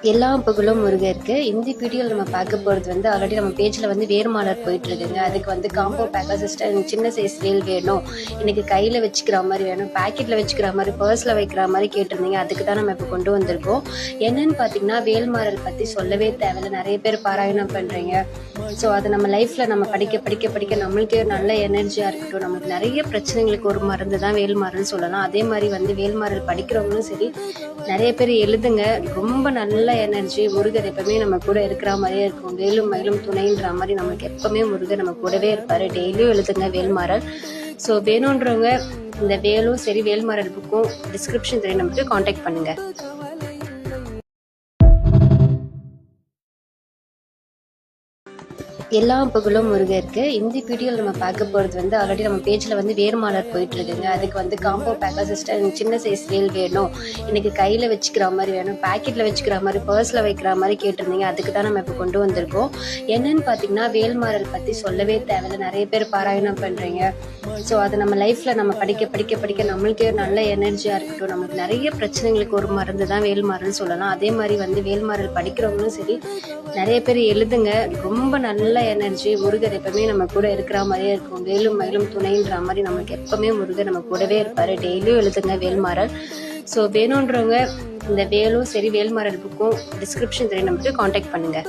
எல்லா புகழும் முருகருக்கு. இந்த வீடியோவில் நம்ம பார்க்க போகிறது வந்து ஆல்ரெடி நம்ம பேஜில் வந்து வேர்மாலர் போயிட்டு இருக்குங்க. அதுக்கு வந்து காம்போ பேக்கர் சிஸ்டர் எனக்கு சின்ன சைஸ் வேல் வேணும், எனக்கு கையில் வச்சுக்கிற மாதிரி வேணும், பேக்கெட்டில் வச்சுக்கிற மாதிரி, பர்ஸில் வைக்கிற மாதிரி கேட்டிருந்தீங்க. அதுக்கு தான் நம்ம இப்போ கொண்டு வந்திருக்கோம். என்னன்னு பார்த்தீங்கன்னா வேல்மாலர் பற்றி சொல்லவே தேவையில்லை, நிறைய பேர் பாராயணம் பண்ணுறீங்க. ஸோ அது நம்ம லைஃப்பில் நம்ம படிக்க படிக்க படிக்க நம்மளுக்கே நல்ல எனர்ஜியாக இருக்கட்டும். நம்மளுக்கு நிறைய பிரச்சனைகளுக்கு ஒரு மருந்து தான் வேல்மாரல்னு சொல்லலாம். அதே மாதிரி வந்து வேல்மாரல் படிக்கிறவங்களும் சரி, நிறைய பேர் எழுதுங்க. ரொம்ப நல்ல எனர்ஜி. முருகர் எப்பவுமே நம்ம கூட இருக்கிற மாதிரியே இருக்கும். வேலும் மயிலும் துணைன்ற மாதிரி நமக்கு எப்பவுமே முருகர் நம்ம கூடவே இருப்பாரு. டெய்லியும் எழுதுங்க வேல்மாரல். ஸோ வேணுன்றவங்க இந்த வேலும் சரி வேல்மாரல் புக்கும் டிஸ்கிரிப்ஷன் தெரிய நமக்கு காண்டாக்ட் பண்ணுங்க. எல்லா புகழும் முருகருக்கு. இந்த வீடியோவில் நம்ம பார்க்க போகிறது வந்து ஆல்ரெடி நம்ம பேஜில் வந்து வேர்மாலர் போயிட்டு இருக்குங்க. அதுக்கு வந்து காம்போ பேக்கர் சிஸ்டர் எனக்கு சின்ன சைஸ் வேல் வேணும், எனக்கு கையில் வச்சுக்கிற மாதிரி வேணும், பேக்கெட்டில் வச்சுக்கிற மாதிரி, பர்ஸில் வைக்கிற மாதிரி கேட்டிருந்தீங்க. அதுக்கு தான் நம்ம இப்போ கொண்டு வந்திருக்கோம். என்னன்னு பார்த்தீங்கன்னா வேல்மாரல் பற்றி சொல்லவே தேவையில்லை, நிறைய பேர் பாராயணம் பண்ணுறீங்க. ஸோ அது நம்ம லைஃப்பில் நம்ம படிக்க படிக்க படிக்க நம்மளுக்கே நல்ல எனர்ஜியாக இருக்கட்டும். நம்மளுக்கு நிறைய பிரச்சனைகளுக்கு ஒரு மருந்து தான் வேல்மாரல்னு சொல்லலாம். அதே மாதிரி வந்து வேல்மாரல் படிக்கிறவங்களும் சரி, நிறைய பேர் எழுதுங்க. ரொம்ப நல்ல எனர்ஜி. முருகர் எப்பவுமே நம்ம கூட இருக்கிற மாதிரியே இருக்கும். வேலும் மயிலும் துணைன்ற மாதிரி நமக்கு எப்பவுமே முருகர் நம்ம கூடவே இருப்பாரு. டெய்லியும் எழுதுங்க வேல்மாரல். ஸோ வேணுன்றவங்க இந்த வேலும் சரி வேல்மாரல் புக்கும் டிஸ்கிரிப்ஷன் தெரிய நமக்கு காண்டாக்ட் பண்ணுங்க.